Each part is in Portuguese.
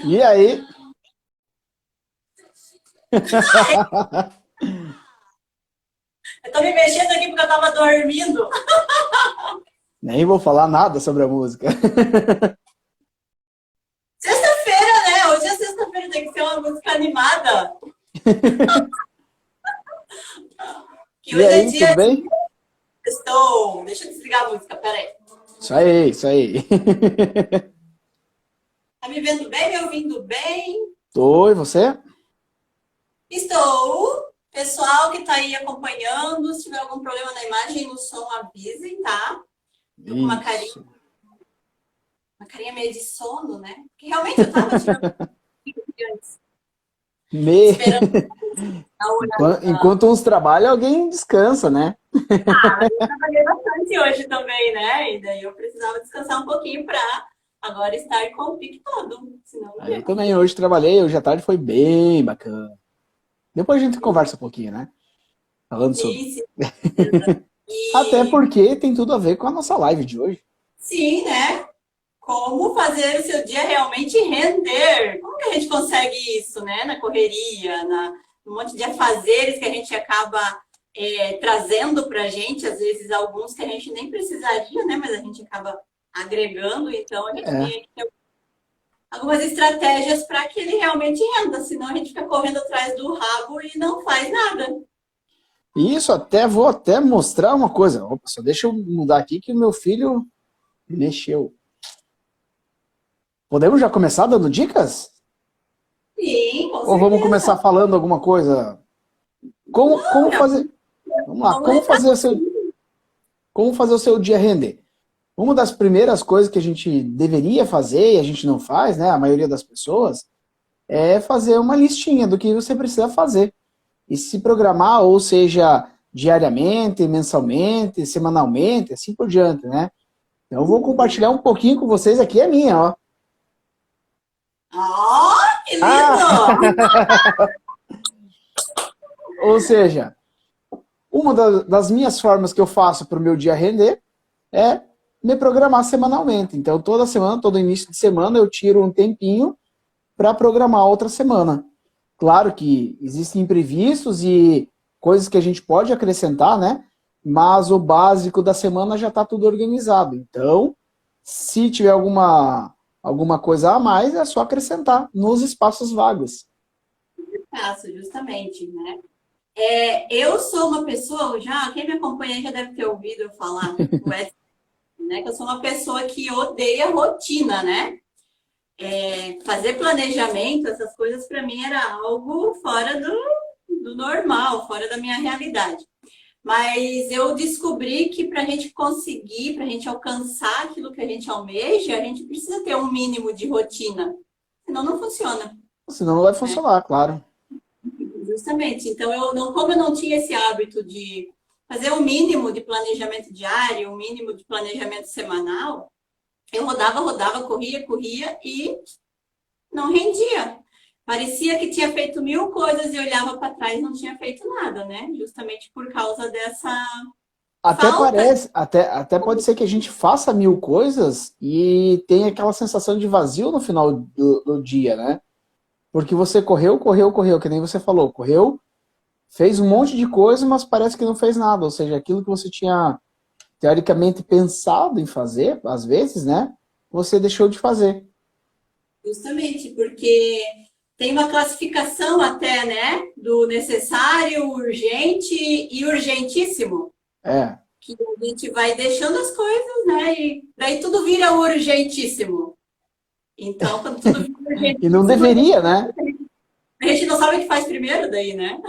E aí? Eu tô me mexendo aqui porque eu tava dormindo. Nem vou falar nada sobre a música. Sexta-feira, né? Hoje é sexta-feira, tem que ser uma música animada. Que E hoje é aí, tudo dia de bem? estou. Deixa eu desligar a música, peraí. Isso aí, isso aí. Tá me vendo bem, me ouvindo bem? Oi, você? Estou. Pessoal que tá aí acompanhando, se tiver algum problema na imagem e no som, avisem, tá? Tô com Isso. uma carinha meio de sono, né? Porque realmente eu tava tirando antes, Me... esperando a hora da... Enquanto uns trabalham, alguém descansa, né? Ah, mas eu trabalhei bastante hoje também, né? E daí eu precisava descansar um pouquinho para agora estar com o pique todo. Senão não Aí ia eu também conseguir. hoje trabalhei, hoje à tarde foi bem bacana. Depois a gente conversa um pouquinho, né? Falando sobre. Sim, sim. Até E porque tem tudo a ver com a nossa live de hoje. sim, né? Como fazer o seu dia realmente render? Como que a gente consegue isso, né? Na correria, no monte de afazeres que a gente acaba trazendo para a gente, às vezes alguns que a gente nem precisaria, né? Mas a gente acaba agregando, então a gente É. tem que ter algumas estratégias para que ele realmente renda, senão a gente fica correndo atrás do rabo e não faz nada. E isso até vou até mostrar uma coisa. Opa, só deixa eu mudar aqui que o meu filho mexeu. Podemos já começar dando dicas? Sim, com Ou vamos começar certeza. falando alguma coisa? Como Não, já fazer? Vamos lá, vamos entrar. como fazer o seu dia render? Uma das primeiras coisas que a gente deveria fazer e a gente não faz, né? A maioria das pessoas, é fazer uma listinha do que você precisa fazer. E se programar, ou seja, diariamente, mensalmente, semanalmente, assim por diante, né? Então eu vou compartilhar um pouquinho com vocês aqui, a minha, ó. Oh, que Ah! lindo! Ou seja, uma das minhas formas que eu faço para o meu dia render é me programar semanalmente. Então, toda semana, todo início de semana, eu tiro um tempinho para programar outra semana. Claro que existem imprevistos e coisas que a gente pode acrescentar, né? Mas o básico da semana já está tudo organizado. Então, se tiver alguma coisa a mais, é só acrescentar nos espaços vagos. Faço, justamente, né? Eu sou uma pessoa, já, quem me acompanha já deve ter ouvido eu falar, o Edson, né? Que eu sou uma pessoa que odeia rotina, né? Fazer planejamento, essas coisas para mim era algo fora do normal, fora da minha realidade. Mas eu descobri que para a gente conseguir, para a gente alcançar aquilo que a gente almeja, a gente precisa ter um mínimo de rotina. Senão não funciona, Senão não vai né? funcionar, claro. Justamente. Então, como eu não tinha esse hábito de fazer o mínimo de planejamento diário, o mínimo de planejamento semanal, eu rodava, rodava, corria, corria e não rendia. Parecia que tinha feito mil coisas e olhava para trás e não tinha feito nada, né? Justamente por causa dessa Até falta. parece, até pode ser que a gente faça mil coisas e tenha aquela sensação de vazio no final do dia, né? Porque você correu, correu, correu, que nem você falou, correu, fez um monte de coisa, mas parece que não fez nada. Ou seja, aquilo que você tinha teoricamente pensado em fazer, às vezes, né? Você deixou de fazer. Justamente, porque tem uma classificação até, né? Do necessário, urgente e urgentíssimo. É. Que a gente vai deixando as coisas, né? E daí tudo vira urgentíssimo. Então, quando tudo vira E não urgentíssimo, deveria, né? a gente não sabe o que faz primeiro daí, né?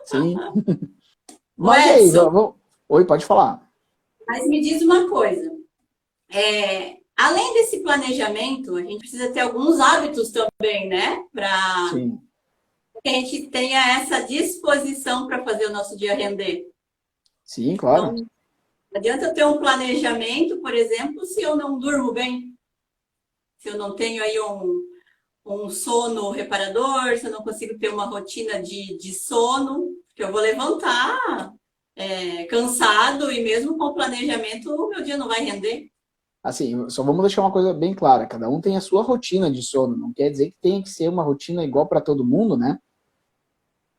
Sim. O Mas e aí, Edson, Oi, pode falar. mas me diz uma coisa. Além desse planejamento, a gente precisa ter alguns hábitos também, né? Para Sim. que a gente tenha essa disposição para fazer o nosso dia render. Sim, Então, claro. não adianta eu ter um planejamento, por exemplo, se eu não durmo bem, se eu não tenho aí um sono reparador, se eu não consigo ter uma rotina de sono, que eu vou levantar cansado e mesmo com planejamento o meu dia não vai render. Assim, só vamos deixar uma coisa bem clara, cada um tem a sua rotina de sono, não quer dizer que tenha que ser uma rotina igual para todo mundo, né?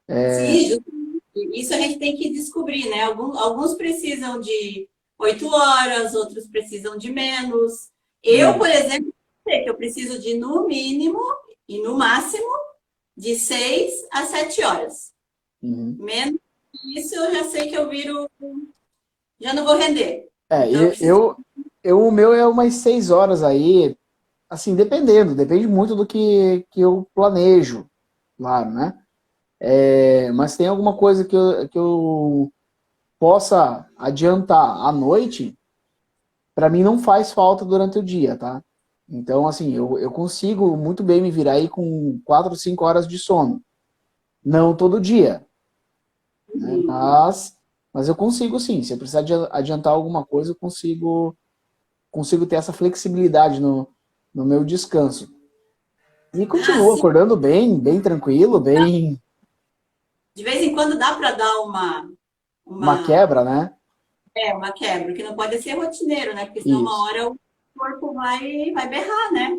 Sim, justamente. Isso a gente tem que descobrir, né? Alguns precisam de 8 horas, outros precisam de menos. Eu, por Isso. exemplo, sei que eu preciso de, no mínimo e no máximo, de 6 a 7 horas. Uhum. Menos que isso, eu já sei que eu viro, já não vou render. É, Então, eu preciso. o meu é umas 6 horas aí, assim, depende muito do que eu planejo, claro, né? Mas tem alguma coisa que eu possa adiantar à noite, para mim não faz falta durante o dia, tá? Então, assim, eu consigo muito bem me virar aí com 4 ou 5 horas de sono. Não todo dia, né? Mas eu consigo sim. Se eu precisar de adiantar alguma coisa, eu consigo ter essa flexibilidade no meu descanso. E Ah, continuo sim. acordando bem, bem tranquilo, bem De vez em quando dá para dar uma uma, quebra, né? uma quebra, que não pode ser rotineiro, né? Porque senão uma Isso. hora o corpo vai berrar, né?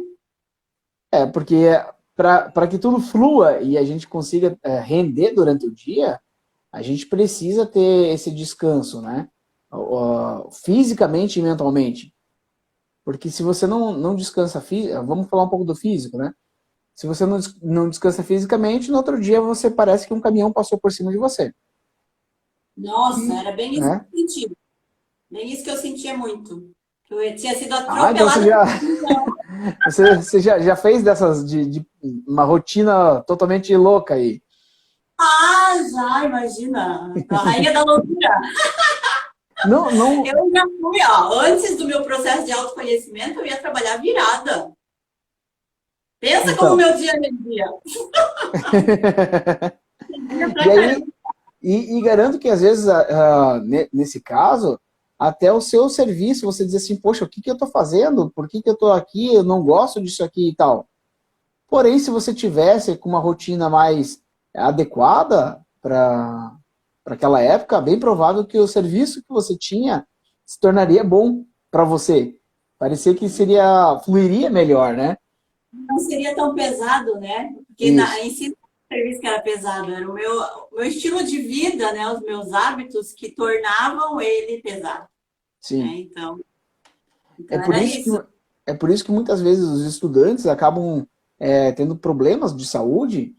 Porque para que tudo flua e a gente consiga render durante o dia, a gente precisa ter esse descanso, né? Fisicamente e mentalmente. Porque se você não descansa, vamos falar um pouco do físico, né? Se você não descansa fisicamente, no outro dia você parece que um caminhão passou por cima de você. Nossa, E, era bem isso né? que eu sentia. Bem isso que eu sentia muito. Que eu tinha sido Então você atropelada por já, um caminhão. você já fez dessas de uma rotina totalmente louca aí. Ah, já, imagina. A rainha da loucura. Não, não, Eu já fui, ó, antes do meu processo de autoconhecimento, eu ia trabalhar virada. Pensa como o então. meu dia rendia. Rendia E pra aí, caramba. e garanto que às vezes, nesse caso, até o seu serviço, você diz assim, poxa, o que que eu estou fazendo? Por que que eu estou aqui? Eu não gosto disso aqui e tal. Porém, se você tivesse com uma rotina mais adequada para aquela época, bem provável que o serviço que você tinha se tornaria bom para você. Parecia que fluiria melhor, né? Não seria tão pesado, né? Porque Isso, em si, o serviço que era pesado era o meu estilo de vida, né? Os meus hábitos que tornavam ele pesado, né? sim. É Então por era isso que, isso. é por isso que muitas vezes os estudantes acabam tendo problemas de saúde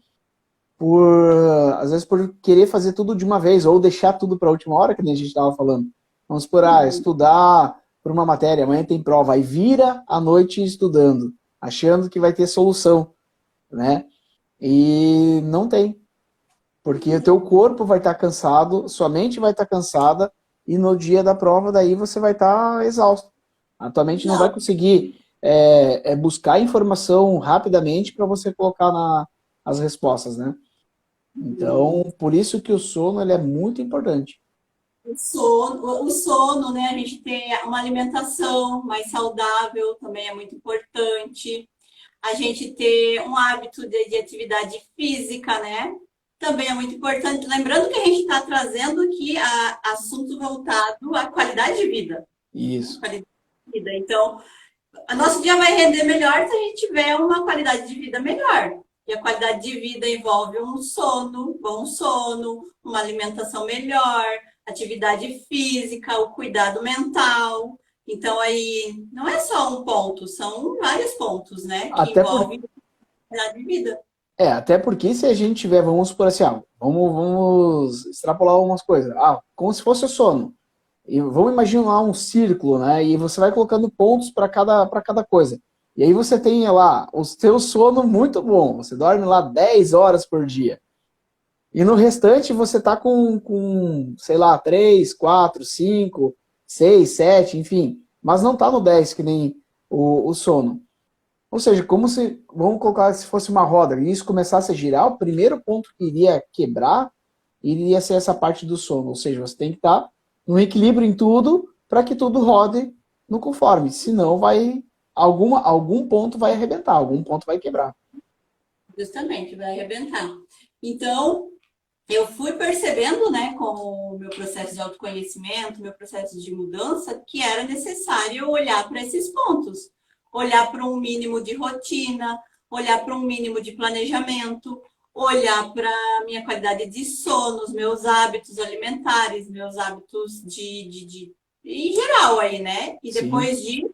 às vezes por querer fazer tudo de uma vez ou deixar tudo para a última hora, que nem a gente estava falando. Vamos por estudar por uma matéria, amanhã tem prova, aí vira a noite estudando, achando que vai ter solução, né? E não tem, porque o teu corpo vai estar cansado, sua mente vai estar cansada e no dia da prova daí você vai estar exausto. A tua mente não vai Não, conseguir buscar informação rapidamente para você colocar as respostas, né? Então, por isso que o sono ele é muito importante. o sono, né? A gente tem uma alimentação mais saudável também é muito importante. A gente ter um hábito de atividade física, né? Também é muito importante. Lembrando que a gente está trazendo aqui assunto voltado à qualidade de vida. Né? Isso. Qualidade de vida. Então, o nosso dia vai render melhor se a gente tiver uma qualidade de vida melhor. E a qualidade de vida envolve um sono, bom sono, uma alimentação melhor, atividade física, o cuidado mental. Então, aí, não é só um ponto, são vários pontos, né, que Até por, envolvem a qualidade de vida. até porque se a gente tiver, vamos supor assim, vamos extrapolar algumas coisas. Como se fosse o sono. E vamos imaginar um círculo, né? E você vai colocando pontos para cada coisa. E aí você tem lá o seu sono muito bom. Você dorme lá 10 horas por dia. E no restante você tá sei lá, 3 4 5 6 7 enfim. Mas não tá no 10 que nem o sono. Ou seja, como se, vamos colocar se fosse uma roda e isso começasse a girar, o primeiro ponto que iria quebrar iria ser essa parte do sono. Ou seja, você tem que estar no equilíbrio em tudo para que tudo rode no conforme. Senão algum ponto vai arrebentar, algum ponto vai quebrar. Justamente, vai arrebentar. Então, eu fui percebendo, né, com o meu processo de autoconhecimento, meu processo de mudança, que era necessário olhar para esses pontos. Olhar para um mínimo de rotina, olhar para um mínimo de planejamento, olhar para a minha qualidade de sono, os meus hábitos alimentares, meus hábitos em geral aí, né? E Sim, depois de,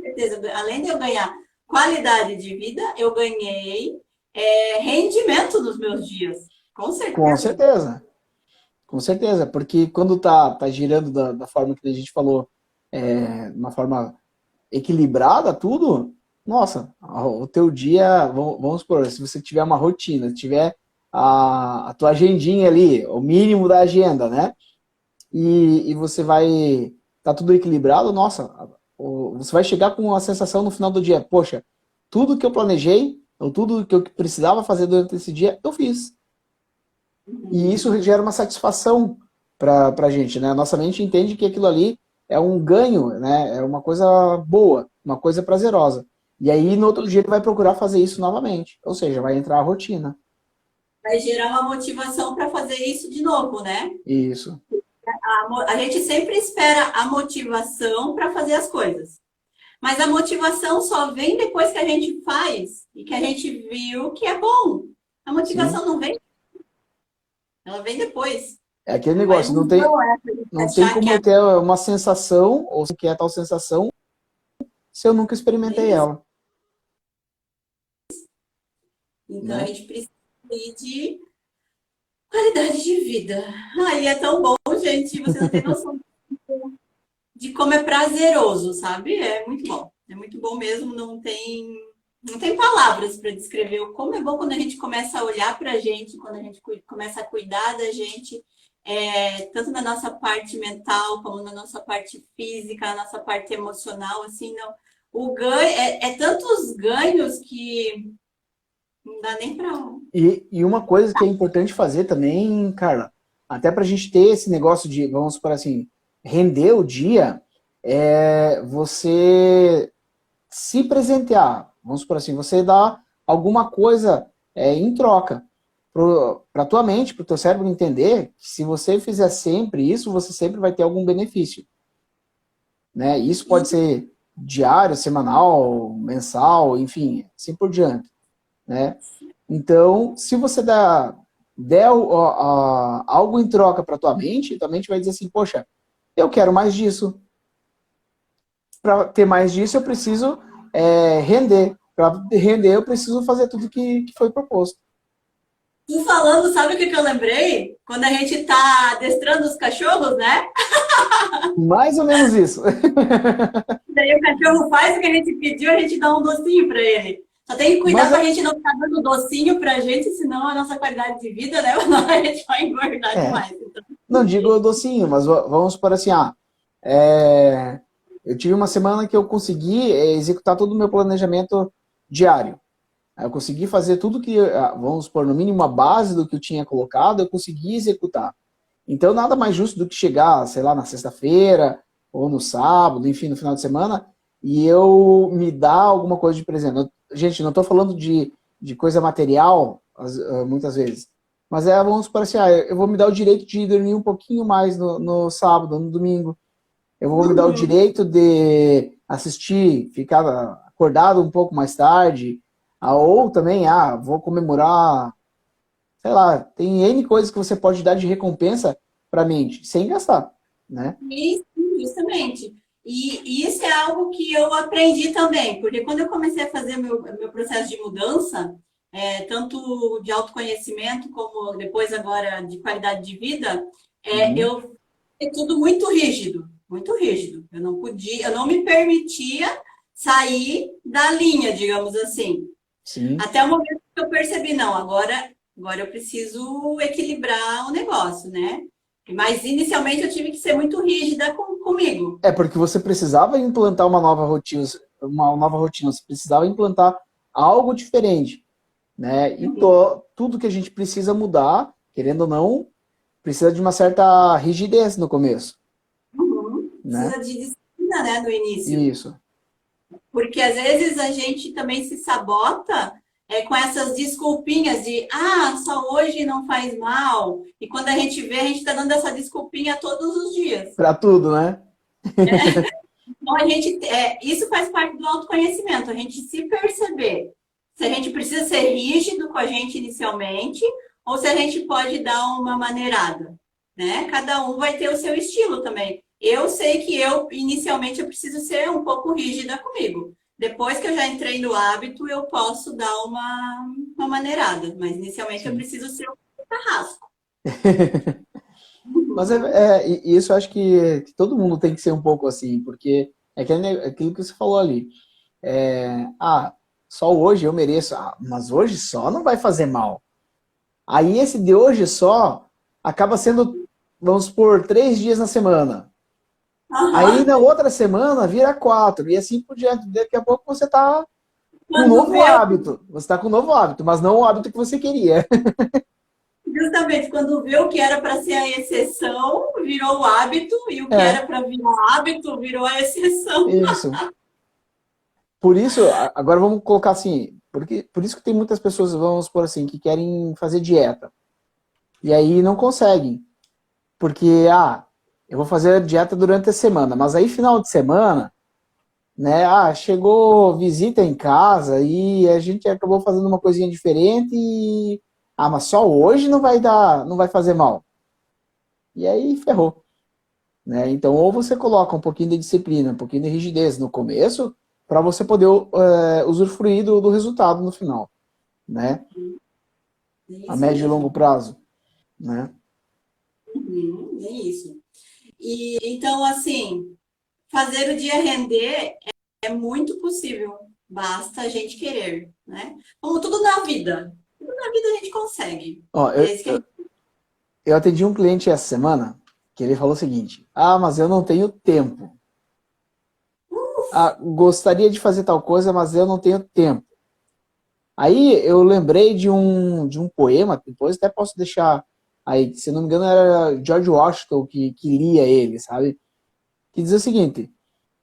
certeza, além de eu ganhar qualidade de vida, eu ganhei rendimento nos meus dias, com com certeza. certeza. Com certeza, porque quando tá girando da forma que a gente falou, de uma forma equilibrada, tudo, nossa, o teu dia, vamos supor, se você tiver uma rotina, tiver a tua agendinha ali, o mínimo da agenda, né? E você vai, tá tudo equilibrado, nossa, você vai chegar com a sensação no final do dia, poxa, tudo que eu planejei, ou tudo que eu precisava fazer durante esse dia, eu fiz. E Uhum. isso gera uma satisfação para a gente, né? A nossa mente entende que aquilo ali é um ganho, né? É uma coisa boa, uma coisa prazerosa. E aí, no outro dia, ele vai procurar fazer isso novamente. Ou seja, vai entrar a rotina. Vai gerar uma motivação para fazer isso de novo, né? Isso. A gente sempre espera a motivação para fazer as coisas. Mas a motivação só vem depois que a gente faz e que a gente viu que é bom. A Sim. motivação não vem, ela vem depois. É aquele É uma negócio, ilusão essa de não tem achar que como eu é ter uma sensação, ou se quer tal sensação, se eu nunca experimentei isso. ela, Então a né? gente precisa de qualidade de vida. Ai, é tão bom, gente. Você não tem noção de como é prazeroso, sabe? É muito bom. É muito bom mesmo, não tem palavras para descrever o como é bom quando a gente começa a olhar para a gente, quando a gente começa a cuidar da gente, tanto na nossa parte mental, como na nossa parte física, na nossa parte emocional, assim, não. O ganho é tantos ganhos que não dá nem para um. E uma coisa que é importante fazer também, Carla, até para a gente ter esse negócio de, vamos supor assim, render o dia, é você se presentear. Vamos supor assim, você dá alguma coisa em troca para a tua mente, para o teu cérebro entender que se você fizer sempre isso, você sempre vai ter algum benefício. Né? Isso E pode ser diário, semanal, mensal, enfim, assim por diante. Né? Então, se você der algo em troca para tua mente vai dizer assim, poxa, eu quero mais disso. Para ter mais disso, eu preciso render. Para render, eu preciso fazer tudo que foi proposto. tu falando, sabe o que eu lembrei? Quando a gente tá adestrando os cachorros, né? Mais ou menos isso. Daí o cachorro faz o que a gente pediu, a gente dá um docinho para ele. Só tem que cuidar Mas para a gente não ficar dando docinho para a gente, senão a nossa qualidade de vida, né? A gente vai engordar é, demais. Então, não digo docinho, mas vamos por assim, é, eu tive uma semana que eu consegui executar todo o meu planejamento diário. Eu consegui fazer tudo que, vamos por no mínimo, a base do que eu tinha colocado, eu consegui executar. Então, nada mais justo do que chegar, sei lá, na sexta-feira, ou no sábado, enfim, no final de semana, e eu me dar alguma coisa de presente. Gente, não estou falando de coisa material, muitas vezes, mas vamos supor assim, eu vou me dar o direito de dormir um pouquinho mais no sábado, no domingo. Eu vou me dar o uhum. direito de assistir, ficar acordado um pouco mais tarde, ou também, vou comemorar, sei lá, tem N coisas que você pode dar de recompensa para a mente, sem gastar, né? Isso, justamente. E isso é algo que eu aprendi também, porque quando eu comecei a fazer meu processo de mudança, tanto de autoconhecimento como depois agora de qualidade de vida, Uhum. eu é tudo muito rígido, muito rígido. Eu não podia, eu não me permitia sair da linha, digamos assim. Sim. Até o momento que eu percebi, não, agora eu preciso equilibrar o negócio, né? Mas inicialmente eu tive que ser muito rígida comigo. É porque você precisava implantar uma nova rotina, você precisava implantar algo diferente, né? E tudo que a gente precisa mudar, querendo ou não, precisa de uma certa rigidez no começo, Uhum. né? Precisa de disciplina, né, no início. Isso. Porque às vezes a gente também se sabota com essas desculpinhas de, só hoje não faz mal. E quando a gente vê, a gente está dando essa desculpinha todos os dias. Para tudo, né? Então, isso faz parte do autoconhecimento, a gente se perceber se a gente precisa ser rígido com a gente inicialmente ou se a gente pode dar uma maneirada, né? Cada um vai ter o seu estilo também. Eu sei que inicialmente, eu preciso ser um pouco rígida comigo. Depois que eu já entrei no hábito, eu posso dar uma maneirada. Mas, inicialmente, eu preciso ser um carrasco. Mas isso eu acho que todo mundo tem que ser um pouco assim, porque é aquilo que você falou ali. Só hoje eu mereço. Mas hoje só não vai fazer mal. Aí esse de hoje só acaba sendo, vamos supor, 3 dias na semana. Aí na outra semana vira 4 e assim por diante. Daqui a pouco você tá com um novo hábito. Você tá com um novo hábito, mas não o hábito que você queria. Justamente, quando vê o que era para ser a exceção, virou o hábito, e o que era para virar hábito, virou a exceção. Isso. Por isso, agora vamos colocar assim, por isso que tem muitas pessoas, vamos por assim, que querem fazer dieta. E aí não conseguem. Porque, eu vou fazer a dieta durante a semana, mas aí final de semana, né, chegou visita em casa e a gente acabou fazendo uma coisinha diferente e, mas só hoje não vai fazer mal. E aí ferrou. Né? Então, ou você coloca um pouquinho de disciplina, um pouquinho de rigidez no começo, para você poder usufruir do resultado no final, né? A médio e longo prazo, né? É isso. E então, assim, fazer o dia render é muito possível, basta a gente querer, né? Como tudo na vida a gente consegue. Ó, eu atendi um cliente essa semana que ele falou o seguinte: mas eu não tenho tempo. Gostaria de fazer tal coisa, mas eu não tenho tempo. Aí eu lembrei de um poema, depois até posso deixar aí, se não me engano era George Washington que lia ele, sabe? Que diz o seguinte: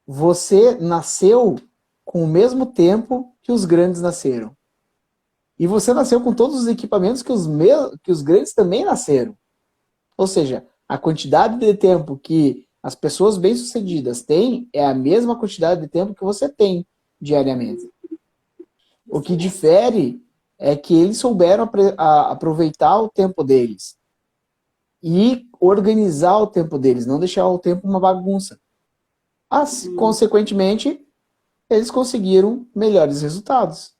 você nasceu com o mesmo tempo que os grandes nasceram. E você nasceu com todos os equipamentos que os grandes também nasceram. Ou seja, a quantidade de tempo que as pessoas bem-sucedidas têm é a mesma quantidade de tempo que você tem diariamente. O que difere é que eles souberam aproveitar o tempo deles e organizar o tempo deles, não deixar o tempo uma bagunça. Consequentemente, eles conseguiram melhores resultados.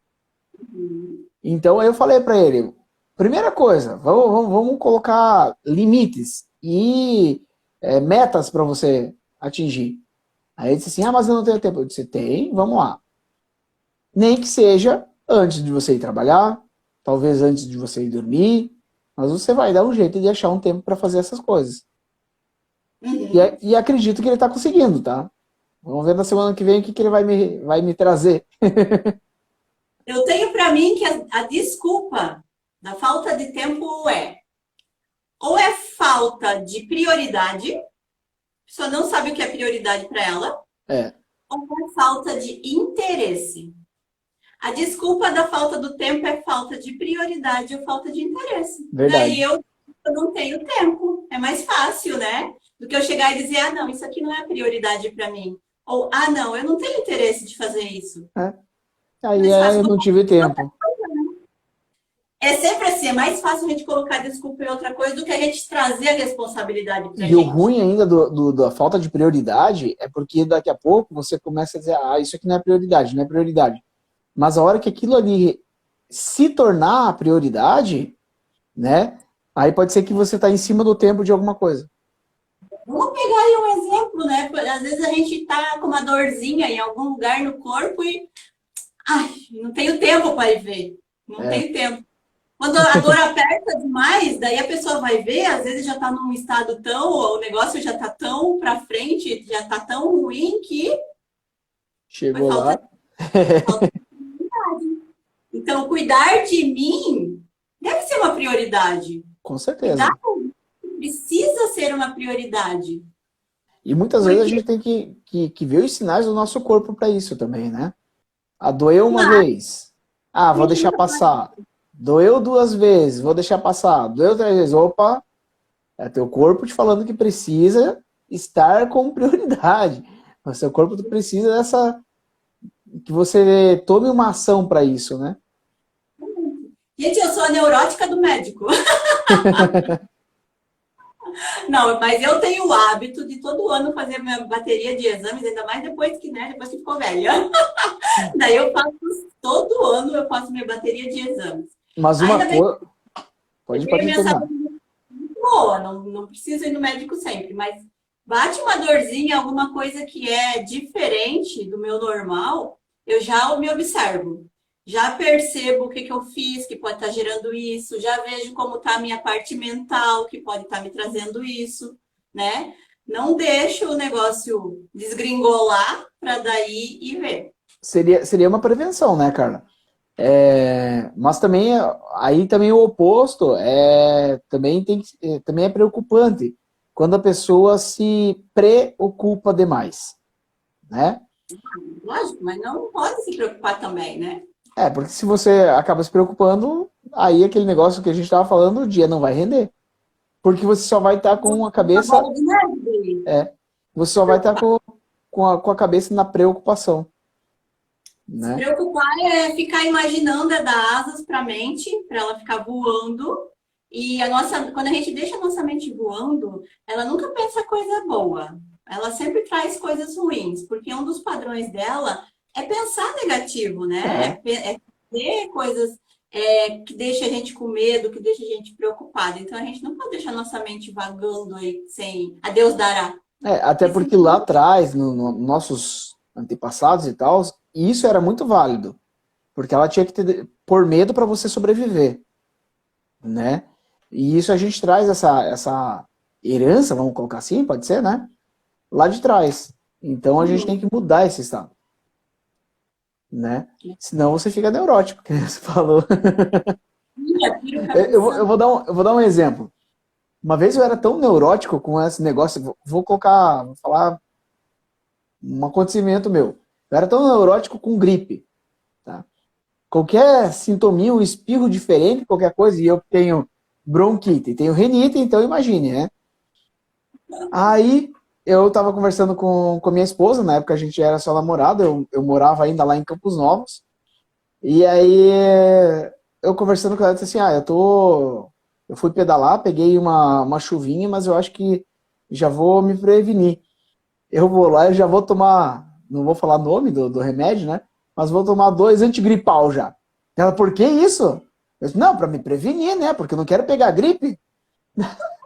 Então, aí eu falei para ele, primeira coisa, vamos colocar limites e metas para você atingir. Aí ele disse assim, mas eu não tenho tempo. Eu disse, tem, vamos lá. Nem que seja antes de você ir trabalhar, talvez antes de você ir dormir, mas você vai dar um jeito de achar um tempo para fazer essas coisas. E acredito que ele está conseguindo, tá? Vamos ver na semana que vem o que ele vai me trazer. Eu tenho para mim que a desculpa da falta de tempo ou é falta de prioridade, a pessoa não sabe o que é prioridade para ela, ou é falta de interesse. A desculpa da falta do tempo é falta de prioridade ou falta de interesse. Verdade. Daí eu não tenho tempo. É mais fácil, né? Do que eu chegar e dizer, não, isso aqui não é prioridade para mim. Ou, não, eu não tenho interesse de fazer isso. Aí eu não tive tempo. É sempre assim, é mais fácil a gente colocar desculpa em outra coisa do que a gente trazer a responsabilidade pra gente. E o ruim ainda da falta de prioridade é porque daqui a pouco você começa a dizer, isso aqui não é prioridade, não é prioridade. Mas a hora que aquilo ali se tornar a prioridade, né? Aí pode ser que você está em cima do tempo de alguma coisa. Vamos pegar aí um exemplo, né? Às vezes a gente tá com uma dorzinha em algum lugar no corpo e não tenho tempo para ir ver. Não tenho tempo. Quando a dor aperta demais, daí a pessoa vai ver, às vezes já está num estado o negócio já está tão para frente, já está tão ruim que chegou lá. Falta de então, cuidar de mim deve ser uma prioridade. Com certeza. Precisa ser uma prioridade. E muitas vezes a gente tem que ver os sinais do nosso corpo para isso também, né? Doeu uma vez. Ah, vou deixar Precisa passar. Doeu 2 vezes, vou deixar passar. Doeu 3 vezes. Opa, é teu corpo te falando que precisa estar com prioridade. O seu corpo precisa dessa. Que você tome uma ação para isso, né? Gente, eu sou a neurótica do médico. Não, mas eu tenho o hábito de todo ano fazer minha bateria de exames, ainda mais depois que, né, depois que ficou velha. Daí eu faço, todo ano eu faço minha bateria de exames. Mas uma Ainda bem coisa. que eu Pode, tenho pode minha terminar. saúde muito boa, não preciso ir no médico sempre, mas bate uma dorzinha, alguma coisa que é diferente do meu normal, eu já me observo. Já percebo o que, que eu fiz, que pode estar gerando isso, já vejo como está a minha parte mental, que pode estar me trazendo isso, né? Não deixo o negócio desgringolar para daí ir ver. Seria uma prevenção, né, Carla? Mas também, aí também o oposto também também é preocupante quando a pessoa se preocupa demais, né? Lógico, mas não pode se preocupar também, né? Porque se você acaba se preocupando, aí aquele negócio que a gente estava falando, o dia não vai render. Porque você só vai estar com a Uma cabeça, bola de neve. você só vai estar com a cabeça na preocupação, Se né? preocupar é ficar imaginando, é dar asas para a mente, para ela ficar voando. E quando a gente deixa a nossa mente voando, ela nunca pensa coisa boa. Ela sempre traz coisas ruins, porque um dos padrões dela é pensar negativo, né? É. É ter coisas que deixa a gente com medo, que deixa a gente preocupada. Então a gente não pode deixar a nossa mente vagando aí sem a Deus dará. Até Porque porque senão, lá atrás, nossos antepassados e tal, isso era muito válido. Porque ela tinha que pôr medo para você sobreviver, né? E isso a gente traz essa herança, vamos colocar assim, pode ser, né? Lá de trás. Então a gente tem que mudar esse estado, né? Senão você fica neurótico, que você falou. tira o Eu vou dar um exemplo. Uma vez eu era tão neurótico com esse negócio, vou falar um acontecimento meu. Eu era tão neurótico com gripe, tá? Qualquer sintominha, um espirro diferente, qualquer coisa, e eu tenho bronquite, tenho renite, então imagine, né? Aí eu tava conversando com minha esposa, na época a gente era só namorado, eu morava ainda lá em Campos Novos, e aí eu conversando com ela, disse assim, eu fui pedalar, peguei uma chuvinha, mas eu acho que já vou me prevenir. Eu vou lá e já vou tomar, não vou falar nome do remédio, né? Mas vou tomar 2 antigripal já. Ela, por que isso? Eu disse, não, para me prevenir, né? Porque eu não quero pegar gripe.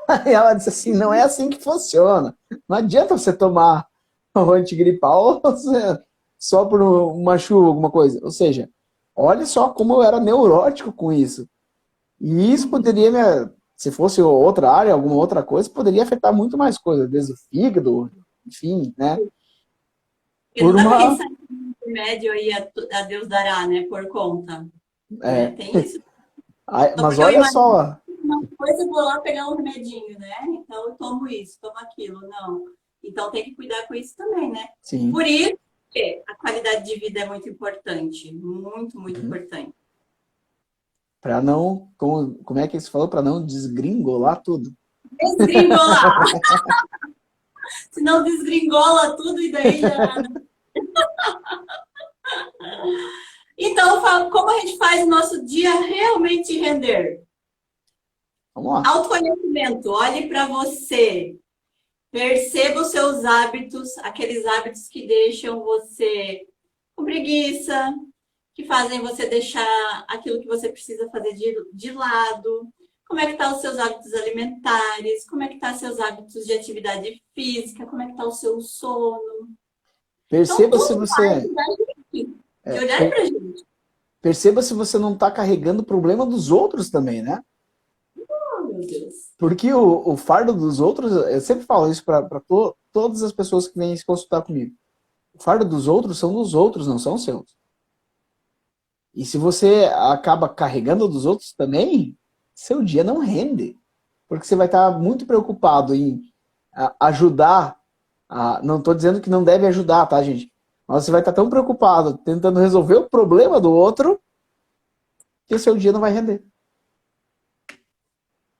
Aí ela disse assim, não é assim que funciona. Não adianta você tomar o antigripal só por uma chuva, alguma coisa. Ou seja, olha só como eu era neurótico com isso. E isso poderia, se fosse outra área, alguma outra coisa, poderia afetar muito mais coisas, desde o fígado, enfim, né? Porque não Por dá pra gente uma. sair do remédio aí a Deus dará, né? Por conta. Né? É, Tem isso. Só mas porque eu olha imagino só, uma coisa, eu vou lá pegar um remedinho, né? Então eu tomo isso, tomo aquilo. Não. Então tem que cuidar com isso também, né? sim, Por isso que a qualidade de vida é muito importante. Muito, muito importante. para não, como é que você falou, para não desgringolar tudo. Desgringolar! Senão desgringola tudo e daí já. Então, como a gente faz o nosso dia realmente render? Vamos lá. Autoconhecimento, olhe para você. Perceba os seus hábitos, aqueles hábitos que deixam você com preguiça, que fazem você deixar aquilo que você precisa fazer de lado. Como é que estão os seus hábitos alimentares? Como é que estão os seus hábitos de atividade física? Como é que está o seu sono? Então, Perceba se tudo parte você, da gente, de olhar per- para a gente. perceba se você não está carregando o problema dos outros também, né? Oh, meu Deus. Porque o fardo dos outros, eu sempre falo isso para todas as pessoas que vêm se consultar comigo. O fardo dos outros são dos outros, não são seus. E se você acaba carregando dos outros também, seu dia não rende. Porque você vai estar muito preocupado em ajudar. Não estou dizendo que não deve ajudar, tá, gente? Mas você vai estar tão preocupado tentando resolver o problema do outro que o seu dia não vai render.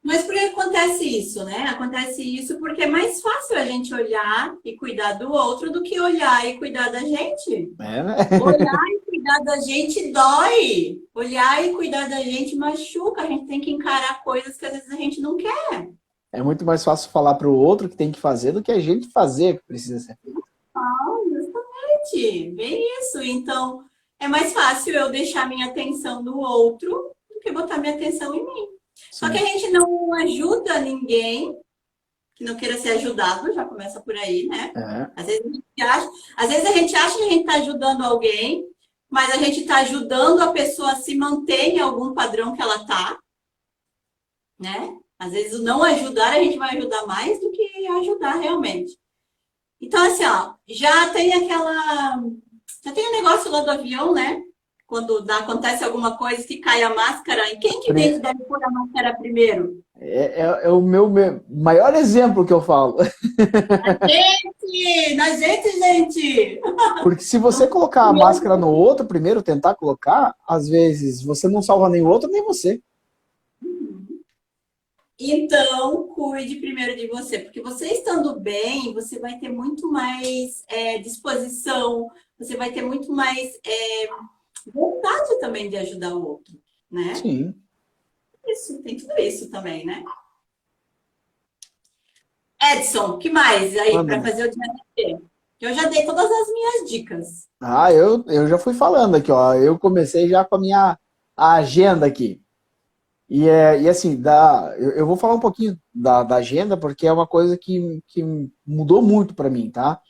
Mas por que acontece isso, né? Acontece isso porque é mais fácil a gente olhar e cuidar do outro do que olhar e cuidar da gente. É, né? Olhar e cuidar da gente dói. Olhar e cuidar da gente machuca. A gente tem que encarar coisas que às vezes a gente não quer. É muito mais fácil falar para o outro que tem que fazer do que a gente fazer o que precisa ser feito. Ah, justamente. Bem isso. Então, é mais fácil eu deixar minha atenção no outro do que botar minha atenção em mim. Só que a Sim. gente não ajuda ninguém que não queira ser ajudado, já começa por aí, né? É. Às vezes a gente acha que a gente está ajudando alguém, mas a gente está ajudando a pessoa a se manter em algum padrão que ela está, né? Às vezes o não ajudar a gente vai ajudar mais do que ajudar realmente. Então, assim, ó, já tem o negócio lá do avião, né? Quando acontece alguma coisa que cai a máscara, e quem que tem que deve pôr a máscara primeiro? É o meu maior exemplo que eu falo. Na gente! Porque se você colocar a máscara no outro primeiro, tentar colocar, às vezes você não salva nem o outro, nem você. Então, cuide primeiro de você, porque você estando bem, você vai ter muito mais disposição, você vai ter muito mais vontade também de ajudar o outro, né? Sim. Isso, tem tudo isso também, né? Edson, o que mais aí Manda, para né? fazer o dia a dia? Eu já dei todas as minhas dicas. Ah, eu já fui falando aqui, ó. Eu comecei já com a minha agenda aqui. E assim, eu vou falar um pouquinho da agenda, porque é uma coisa que mudou muito para mim, tá?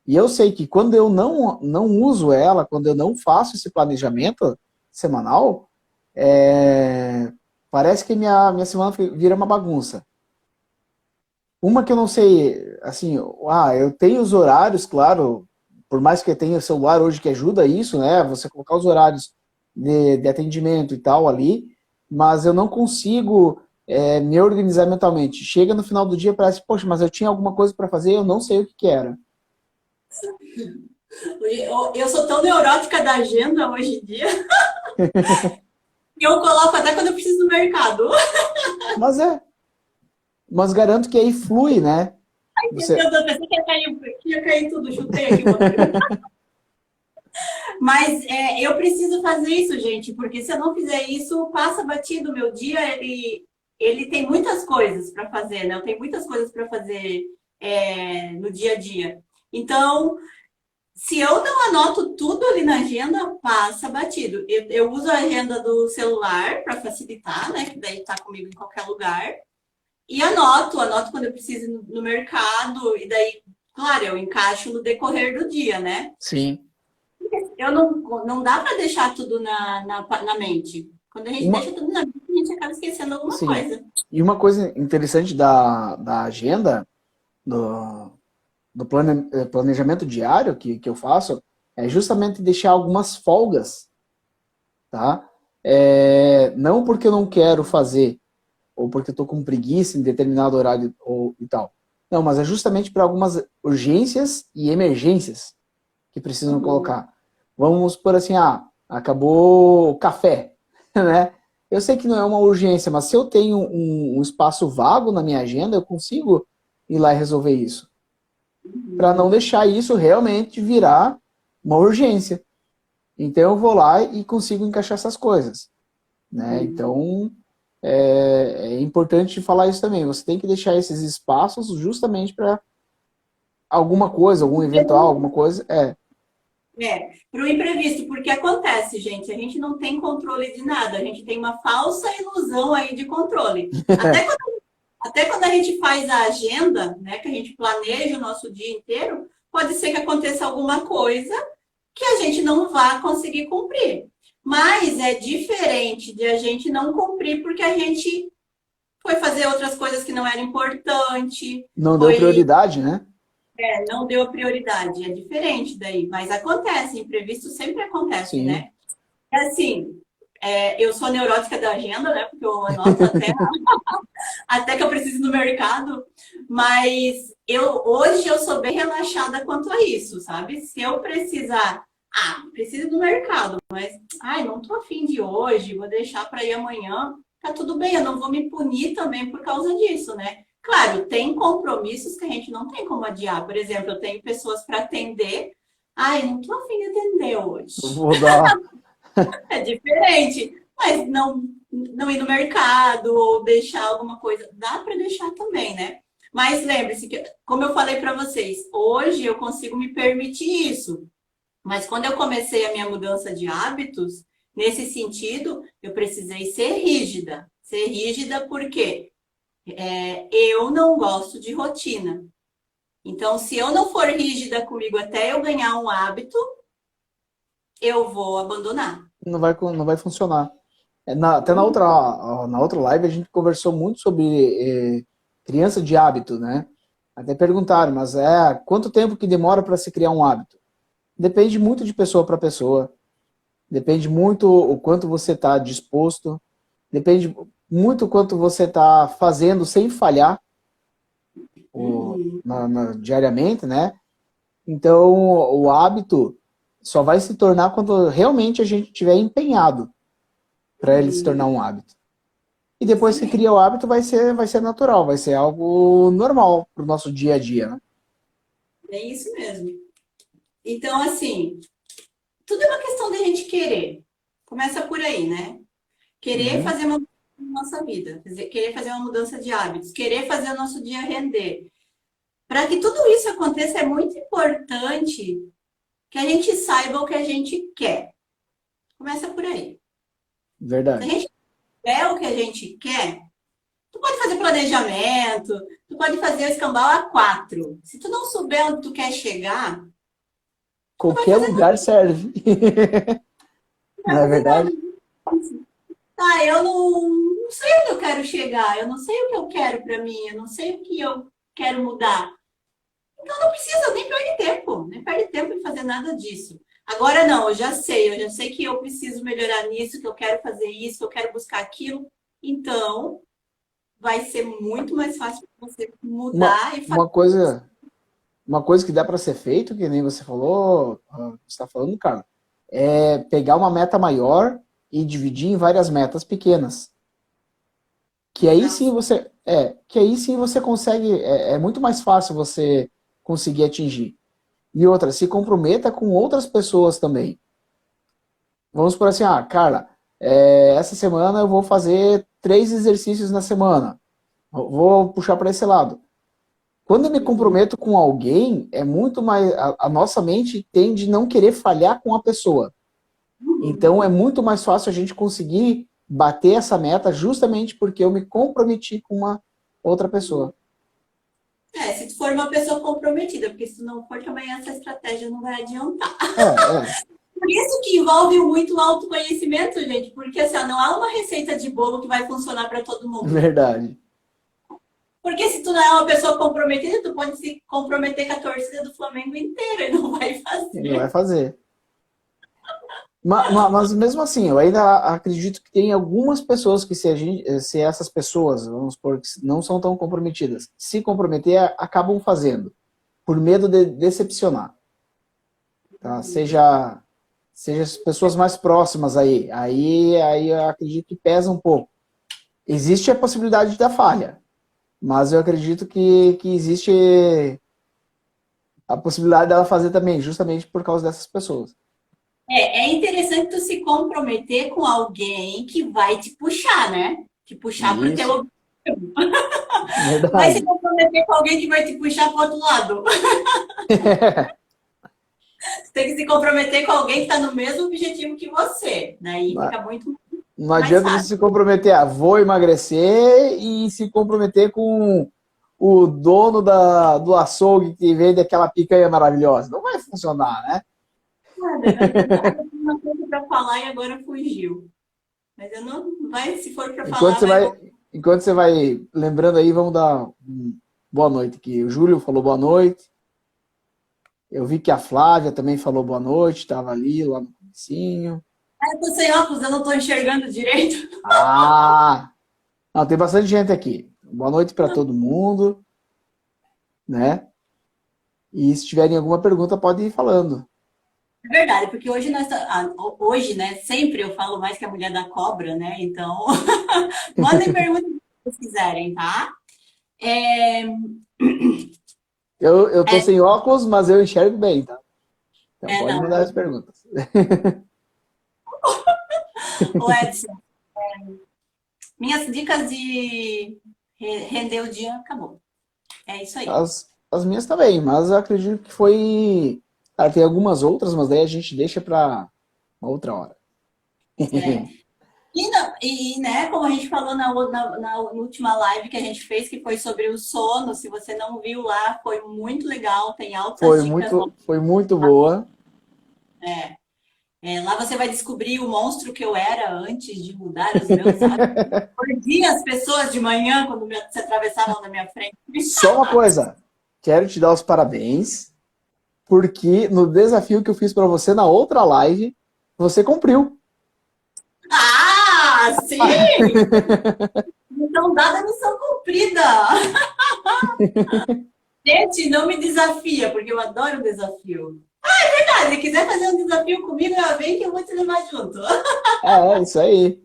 E eu sei que quando eu não uso ela, quando eu não faço esse planejamento semanal, parece que minha semana vira uma bagunça. Uma que eu não sei, assim, eu tenho os horários, claro, por mais que eu tenha o celular hoje que ajuda isso, né? Você colocar os horários de atendimento e tal ali, mas eu não consigo me organizar mentalmente. Chega no final do dia, parece, poxa, mas eu tinha alguma coisa para fazer, eu não sei o que era. Eu sou tão neurótica da agenda hoje em dia, que eu coloco até quando eu preciso do mercado. Mas mas garanto que aí flui, né? Você, Meu Deus, eu pensei que ia cair tudo, chutei aqui uma coisa. Mas eu preciso fazer isso, gente, porque se eu não fizer isso, passa batido o meu dia, ele tem muitas coisas para fazer, né? Eu tenho muitas coisas para fazer no dia a dia. Então, se eu não anoto tudo ali na agenda, passa batido. Eu uso a agenda do celular para facilitar, né? Que daí tá comigo em qualquer lugar. E anoto quando eu preciso ir no mercado, e daí, claro, eu encaixo no decorrer do dia, né? sim. Eu não dá para deixar tudo na mente. Quando a gente Uma, deixa tudo na mente, a gente acaba esquecendo alguma sim. coisa. E uma coisa interessante da agenda, do planejamento diário que eu faço, é justamente deixar algumas folgas, tá? Não porque eu não quero fazer, ou porque eu estou com preguiça em determinado horário e tal. Não, mas é justamente para algumas urgências e emergências que precisam Uhum. colocar. Vamos por assim, acabou o café, né? Eu sei que não é uma urgência, mas se eu tenho um espaço vago na minha agenda, eu consigo ir lá e resolver isso. Para não deixar isso realmente virar uma urgência. Então eu vou lá e consigo encaixar essas coisas, né? Uhum. Então é importante falar isso também. Você tem que deixar esses espaços justamente para alguma coisa, algum eventual, alguma coisa. Para o imprevisto, porque acontece, gente, a gente não tem controle de nada, a gente tem uma falsa ilusão aí de controle. Até quando a gente faz a agenda, né, que a gente planeja o nosso dia inteiro, pode ser que aconteça alguma coisa que a gente não vá conseguir cumprir. Mas é diferente de a gente não cumprir porque a gente foi fazer outras coisas que não eram importantes, Não deu prioridade, né? não deu a prioridade. É diferente daí, mas acontece, imprevisto sempre acontece, Sim. né? É assim, eu sou neurótica da agenda, né? Porque eu anoto até que eu preciso no mercado, mas hoje eu sou bem relaxada quanto a isso, sabe? Se eu precisar, Preciso do mercado, mas, não tô afim de hoje, vou deixar para ir amanhã. Tá tudo bem, eu não vou me punir também por causa disso, né? Claro, tem compromissos que a gente não tem como adiar. Por exemplo, eu tenho pessoas para atender. Não tô afim de atender hoje. Vou dar. É diferente. Mas não ir no mercado ou deixar alguma coisa. Dá para deixar também, né? Mas lembre-se que, como eu falei para vocês, hoje eu consigo me permitir isso. Mas quando eu comecei a minha mudança de hábitos, nesse sentido, eu precisei ser rígida. Ser rígida porque eu não gosto de rotina. Então, se eu não for rígida comigo até eu ganhar um hábito, eu vou abandonar. Não vai funcionar. Até na outra live a gente conversou muito sobre criança de hábito, né? Até perguntaram, mas quanto tempo que demora para se criar um hábito? Depende muito de pessoa para pessoa. Depende muito o quanto você está disposto. Depende muito o quanto você está fazendo sem falhar diariamente, né? Então, o hábito só vai se tornar quando realmente a gente estiver empenhado para ele se tornar um hábito. E depois que cria o hábito, vai ser natural, vai ser algo normal para o nosso dia a dia, né? É isso mesmo. Então, assim, tudo é uma questão da gente querer. Começa por aí, né? Querer fazer uma mudança na nossa vida, querer fazer uma mudança de hábitos, querer fazer o nosso dia render. Para que tudo isso aconteça, é muito importante que a gente saiba o que a gente quer. Começa por aí. Verdade. Se a gente quer o que a gente quer, tu pode fazer planejamento, tu pode fazer o escambau a 4. Se tu não souber onde tu quer chegar, qualquer lugar serve. Não é verdade? Eu não sei onde eu quero chegar, eu não sei o que eu quero para mim, eu não sei o que eu quero mudar. Então não precisa nem perde tempo em fazer nada disso. Agora não, eu já sei que eu preciso melhorar nisso, que eu quero fazer isso, que eu quero buscar aquilo. Então, vai ser muito mais fácil para você mudar e fazer. Uma coisa que dá para ser feito, que nem você falou, você está falando, cara, é pegar uma meta maior e dividir em várias metas pequenas. Que aí sim você consegue, é muito mais fácil você conseguir atingir. E outra, se comprometa com outras pessoas também. Vamos por assim, Carla, essa semana eu vou fazer 3 exercícios na semana. Vou puxar para esse lado. Quando eu me comprometo com alguém, é muito mais. A nossa mente tende a não querer falhar com a pessoa. Então é muito mais fácil a gente conseguir bater essa meta justamente porque eu me comprometi com uma outra pessoa. Se tu for uma pessoa comprometida, porque se não for, também essa estratégia não vai adiantar. Por isso que envolve muito o autoconhecimento, gente, porque assim, não há uma receita de bolo que vai funcionar para todo mundo. Verdade. Porque se tu não é uma pessoa comprometida, tu pode se comprometer com a torcida do Flamengo inteira e não vai fazer. Não vai fazer. Mas mesmo assim, eu ainda acredito que tem algumas pessoas que se essas pessoas, vamos supor, que não são tão comprometidas, se comprometer, acabam fazendo, por medo de decepcionar. Tá? Seja as pessoas mais próximas aí eu acredito que pesa um pouco. Existe a possibilidade da falha, mas eu acredito que existe a possibilidade dela fazer também, justamente por causa dessas pessoas. É interessante tu se comprometer com alguém que vai te puxar, né? Te puxar para o teu objetivo. Verdade. Vai se comprometer com alguém que vai te puxar para o outro lado. Você tem que se comprometer com alguém que está no mesmo objetivo que você. Daí fica muito Não adianta você se comprometer, vou emagrecer e se comprometer com o dono do açougue que vende aquela picanha maravilhosa. Não vai funcionar, né? Uma coisa para falar e agora fugiu. Mas eu não vai, se for para falar. Enquanto você vai lembrando aí, vamos dar boa noite aqui. O Júlio falou boa noite. Eu vi que a Flávia também falou boa noite, estava ali lá no comecinho. Eu tô sem óculos, eu não tô enxergando direito. Não, tem bastante gente aqui. Boa noite para todo mundo, né? E se tiverem alguma pergunta, pode ir falando. É verdade, porque hoje hoje, né, sempre eu falo mais que a mulher da cobra, né? Então, mandem perguntas se vocês quiserem, tá? É, Eu tô sem óculos, mas eu enxergo bem, tá? Então pode não, mandar as perguntas. o Edson, minhas dicas de render o dia acabou. É isso aí. As minhas também, mas eu acredito que foi. Ah, tem algumas outras, mas daí a gente deixa para uma outra hora. É. Né, como a gente falou na última live que a gente fez, que foi sobre o sono, se você não viu lá, foi muito legal, tem altas dicas lá. Foi muito boa. Lá você vai descobrir o monstro que eu era antes de mudar os meus hábitos. Mordia as pessoas de manhã quando se atravessavam na minha frente. Só uma coisa, quero te dar os parabéns, porque no desafio que eu fiz para você na outra live, você cumpriu. Ah, sim! Então, dada a missão cumprida. Gente, não me desafia, porque eu adoro desafio. Ah, é verdade, se quiser fazer um desafio comigo, vem que eu vou te levar junto. É isso aí.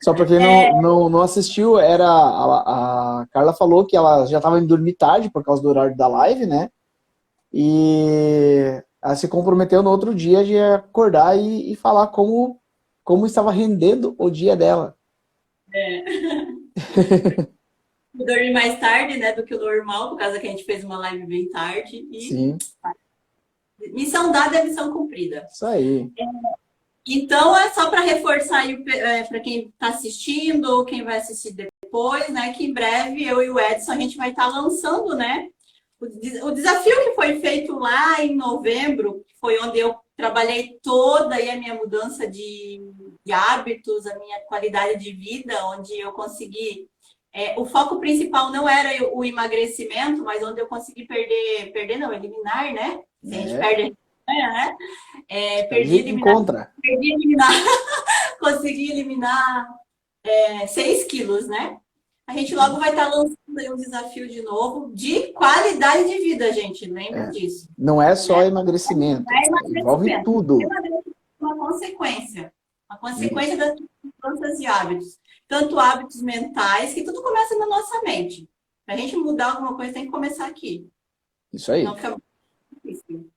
Só para quem não assistiu, a Carla falou que ela já estava indo dormir tarde por causa do horário da live, né? E ela se comprometeu no outro dia de acordar e falar como estava rendendo o dia dela. Eu dormi mais tarde, né, do que o normal, por causa que a gente fez uma live bem tarde. E Sim. missão dada é missão cumprida. Isso aí. Então, é só para reforçar aí para quem está assistindo ou quem vai assistir depois, né, que em breve eu e o Edson a gente vai estar lançando, né, o desafio que foi feito lá em novembro, que foi onde eu trabalhei toda aí a minha mudança de hábitos, a minha qualidade de vida, onde eu consegui. O foco principal não era o emagrecimento, mas onde eu consegui eliminar, né? Se a gente perde, né? Consegui eliminar 6 quilos, né? A gente logo vai estar lançando aí um desafio de novo de qualidade de vida, gente. Lembra disso. Não é só emagrecimento. Não é emagrecimento. Envolve tudo. Emagrecimento é uma consequência. Uma consequência das mudanças de hábitos. Tanto hábitos mentais, que tudo começa na nossa mente. Para a gente mudar alguma coisa, tem que começar aqui. Isso aí. Não fica muito difícil.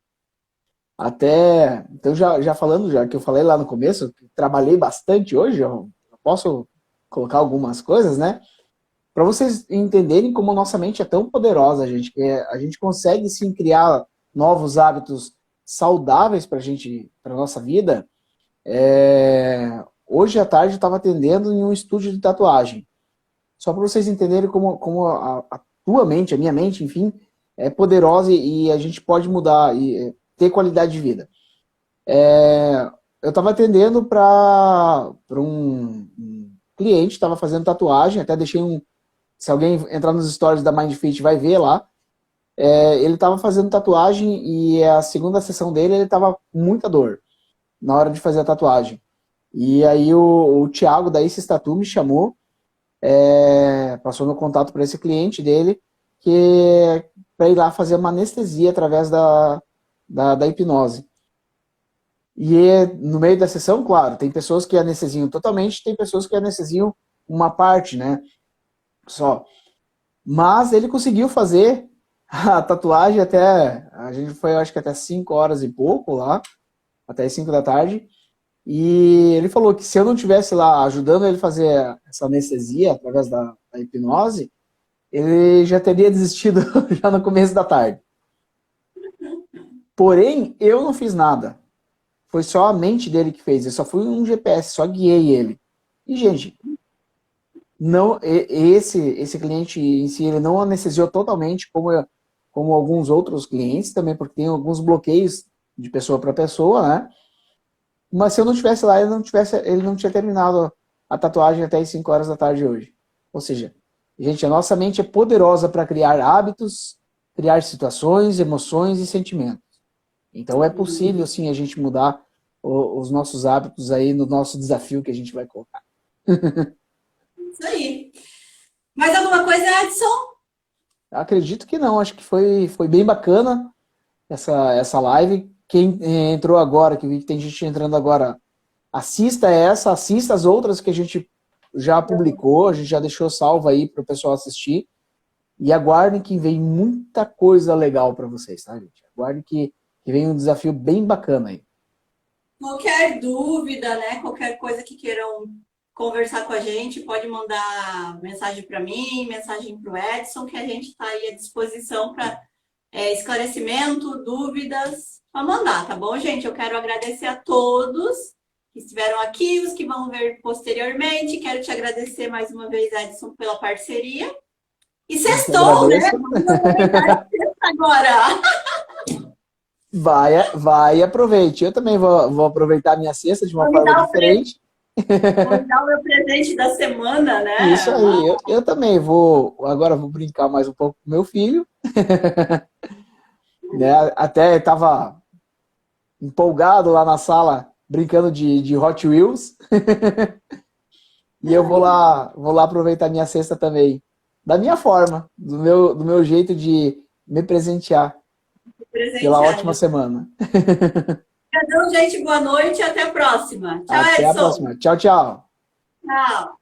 Até, então já falando, já que eu falei lá no começo, trabalhei bastante hoje, eu posso colocar algumas coisas, né? Para vocês entenderem como a nossa mente é tão poderosa, gente, que a gente consegue sim criar novos hábitos saudáveis para a nossa vida. Hoje à tarde eu estava atendendo em um estúdio de tatuagem. Só para vocês entenderem como a tua mente, a minha mente, enfim, é poderosa e a gente pode mudar e ter qualidade de vida. Eu estava atendendo para um cliente, estava fazendo tatuagem, até deixei se alguém entrar nos stories da MindFit vai ver lá. Ele estava fazendo tatuagem e a segunda sessão dele ele estava com muita dor na hora de fazer a tatuagem. E aí o Thiago da Ace Tattoo me chamou, passou meu contato para esse cliente dele, para ir lá fazer uma anestesia através da hipnose. E no meio da sessão, claro, tem pessoas que anestesiam totalmente, tem pessoas que anestesiam uma parte, né? Só. Mas ele conseguiu fazer a tatuagem a gente foi, acho que até 5 horas e pouco lá, até as 5 da tarde. E ele falou que se eu não estivesse lá ajudando ele a fazer essa anestesia através da hipnose, ele já teria desistido já no começo da tarde. Porém, eu não fiz nada. Foi só a mente dele que fez. Eu só fui um GPS, só guiei ele. E, gente, não, esse cliente em si, ele não anestesiou totalmente como alguns outros clientes também, porque tem alguns bloqueios de pessoa para pessoa, né? Mas se eu não estivesse lá, ele não tinha terminado a tatuagem até as 5 horas da tarde hoje. Ou seja, gente, a nossa mente é poderosa para criar hábitos, criar situações, emoções e sentimentos. Então é possível, sim, a gente mudar os nossos hábitos aí no nosso desafio que a gente vai colocar. Isso aí. Mais alguma coisa, Edson? Acredito que não, acho que foi bem bacana essa live. quem entrou agora, que vi que tem gente entrando agora, assista essa, assista as outras que a gente já publicou, a gente já deixou salvo aí para o pessoal assistir. E aguardem que vem muita coisa legal para vocês, tá, gente? Aguardem que vem um desafio bem bacana aí. Qualquer dúvida, né? Qualquer coisa que queiram conversar com a gente, pode mandar mensagem para mim, mensagem para o Edson, que a gente está aí à disposição para esclarecimento, dúvidas, para mandar, tá bom, gente? Eu quero agradecer a todos que estiveram aqui, os que vão ver posteriormente. Quero te agradecer mais uma vez, Edson, pela parceria. E sextou, né? Agora. Vai, aproveite. Eu também vou aproveitar a minha cesta de uma forma diferente. Vou dar o meu presente da semana, né? Isso aí. Eu também agora vou brincar mais um pouco com meu filho. Né? Até estava empolgado lá na sala, brincando de Hot Wheels. E eu vou lá aproveitar minha cesta também. Da minha forma, do meu jeito de me presentear. Pela ótima semana. Então, gente, boa noite e até a próxima. Tchau, Até Edson. a próxima. Tchau, tchau. Tchau.